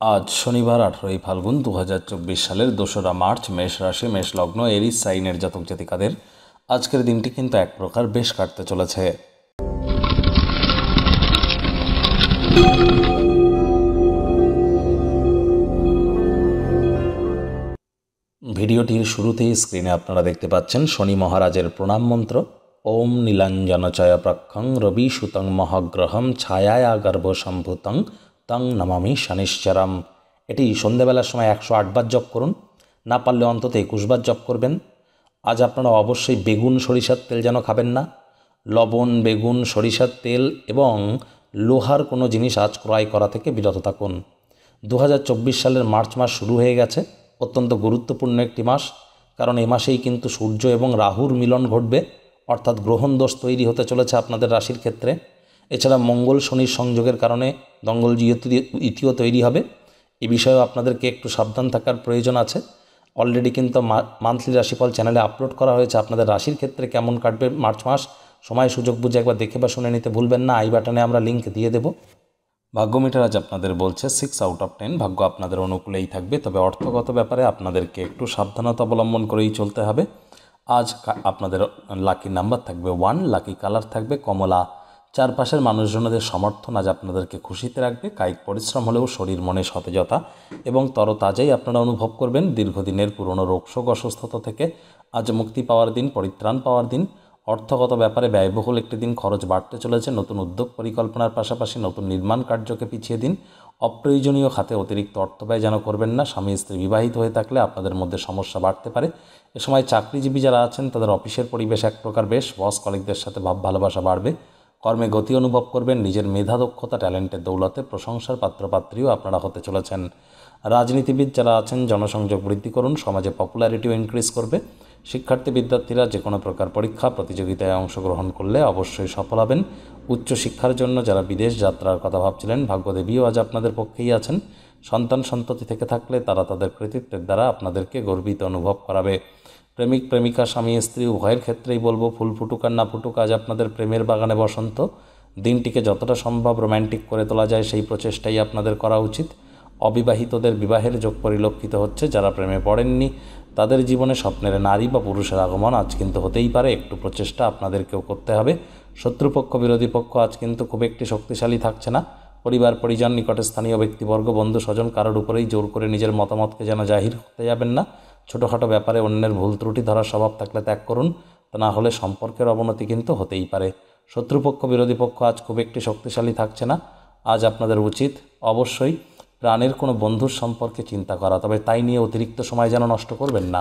আজ শনিবার 18 ফাল্গুন 2024 সালের 2রা মার্চ। মেষ রাশি, মেষ লগ্ন, এরিস সাইনের জাতক জাতিকাদের আজকের দিনটি কিন্তু এক প্রকার বেশ কাটতে চলেছে। ভিডিওটির শুরুতেই স্ক্রিনে আপনারা দেখতে পাচ্ছেন শনি মহারাজের প্রণাম মন্ত্র। ওম নীলাঞ্জনচয় প্রক্ষং রবি সুতং মহাগ্রহম ছায়ায়া গর্ভ সম্ভূতং তং নমামি শনিশ্চরম। এটি সন্ধ্যাবেলার সময় 108 বার জপ করুন, না পারলে অন্তত 21 বার জপ করবেন। আজ আপনারা অবশ্যই বেগুন সরিষার তেল যেন খাবেন না। লবণ, বেগুন, সরিষার তেল এবং লোহার কোনো জিনিস আজ ক্রয় করা থেকে বিরত থাকুন। 2024 সালের মার্চ মাস শুরু হয়ে গেছে। অত্যন্ত গুরুত্বপূর্ণ একটি মাস, কারণ এ মাসেই কিন্তু সূর্য এবং রাহুর মিলন ঘটবে, অর্থাৎ গ্রহণ দোষ তৈরি হতে চলেছে আপনাদের রাশির ক্ষেত্রে। এছাড়া মঙ্গল শনির সংযোগের কারণে দঙ্গল ইতিও তৈরি হবে। এই বিষয়েও আপনাদেরকে একটু সাবধান থাকার প্রয়োজন আছে। অলরেডি কিন্তু মান্থলি রাশিফল চ্যানেলে আপলোড করা হয়েছে। আপনাদের রাশির ক্ষেত্রে কেমন কাটবে মার্চ মাস, সময় সুযোগ বুঝে একবার দেখে বা শুনে নিতে ভুলবেন না। আই বাটনে আমরা লিঙ্ক দিয়ে দেব। ভাগ্য মিটার আজ আপনাদের বলছে 6 আউট অফ 10। ভাগ্য আপনাদের অনুকূলেই থাকবে, তবে অর্থগত ব্যাপারে আপনাদেরকে একটু সাবধানতা অবলম্বন করেই চলতে হবে। আজ আপনাদের লাকি নাম্বার থাকবে 1, লাকি কালার থাকবে কমলা। চারপাশের মানুষজনদের সমর্থন আজ আপনাদেরকে খুশিতে রাখবে। কায়িক পরিশ্রম হলেও শরীর মনে সতেজতা এবং তরতাজাই আপনারা অনুভব করবেন। দীর্ঘদিনের পুরনো রোগশোক অসুস্থতা থেকে আজ মুক্তি পাওয়ার দিন, পরিত্রাণ পাওয়ার দিন। অর্থগত ব্যাপারে ব্যয়বহুল একটি দিন, খরচ বাড়তে চলেছে। নতুন উদ্যোগ পরিকল্পনার পাশাপাশি নতুন নির্মাণ কার্যকে পিছিয়ে দিন। অপ্রয়োজনীয় খাতে অতিরিক্ত অর্থ ব্যয় যেন করবেন না। স্বামী স্ত্রী বিবাহিত হয়ে থাকলে আপনাদের মধ্যে সমস্যা বাড়তে পারে। এ সময় চাকরিজীবী যারা আছেন তাদের অফিসের পরিবেশ এক প্রকার বেশ, বস কলিগদের সাথে ভাব ভালোবাসা বাড়বে। কর্মে গতি অনুভব করবেন। নিজের মেধা, দক্ষতা, ট্যালেন্টের দৌলতে প্রশংসার পাত্রপাত্রীও আপনারা হতে চলেছেন। রাজনীতিবিদ যারা আছেন জনসংযোগ বৃদ্ধি করুন, সমাজে পপুলারিটিও ইনক্রিজ করবে। শিক্ষার্থী বিদ্যার্থীরা যে কোনো প্রকার পরীক্ষা প্রতিযোগিতায় অংশগ্রহণ করলে অবশ্যই সফল হবেন। উচ্চশিক্ষার জন্য যারা বিদেশ যাত্রার কথা ভাবছিলেন, ভাগ্যদেবীও আজ আপনাদের পক্ষেই আছেন। সন্তান সন্ততি থেকে থাকলে তারা তাদের কৃতিত্বের দ্বারা আপনাদেরকে গর্বিত অনুভব করাবে। প্রেমিক প্রেমিকা, স্বামী স্ত্রী উভয়ের ক্ষেত্রেই বলবো, ফুল ফুটুক আর না ফুটুক, আজ আপনাদের প্রেমের বাগানে বসন্ত। দিনটিকে যতটা সম্ভব রোম্যান্টিক করে তোলা যায় সেই প্রচেষ্টাই আপনাদের করা উচিত। অবিবাহিতদের বিবাহের যোগ পরিলক্ষিত হচ্ছে। যারা প্রেমে পড়েননি তাদের জীবনে স্বপ্নের নারী বা পুরুষের আগমন আজ কিন্তু হতেই পারে। একটু প্রচেষ্টা আপনাদেরকেও করতে হবে। শত্রুপক্ষ, বিরোধী পক্ষ আজ কিন্তু খুব একটি শক্তিশালী থাকছে না। পরিবার, পরিজন, নিকটে স্থানীয় ব্যক্তিবর্গ, বন্ধু স্বজন কারোর উপরেই জোর করে নিজের মতামতকে যেন জাহির করতে যাবেন না। ছোটোখাটো ব্যাপারে অন্যের ভুল ত্রুটি ধরার স্বভাব থাকলে ত্যাগ করুন, তা না হলে সম্পর্কের অবনতি কিন্তু হতেই পারে। শত্রুপক্ষ, বিরোধী পক্ষ আজ খুব একটি শক্তিশালী থাকছে না। আজ আপনাদের উচিত অবশ্যই প্রাণের কোনো বন্ধুর সম্পর্কে চিন্তা করা, তবে তাই নিয়ে অতিরিক্ত সময় যেন নষ্ট করবেন না।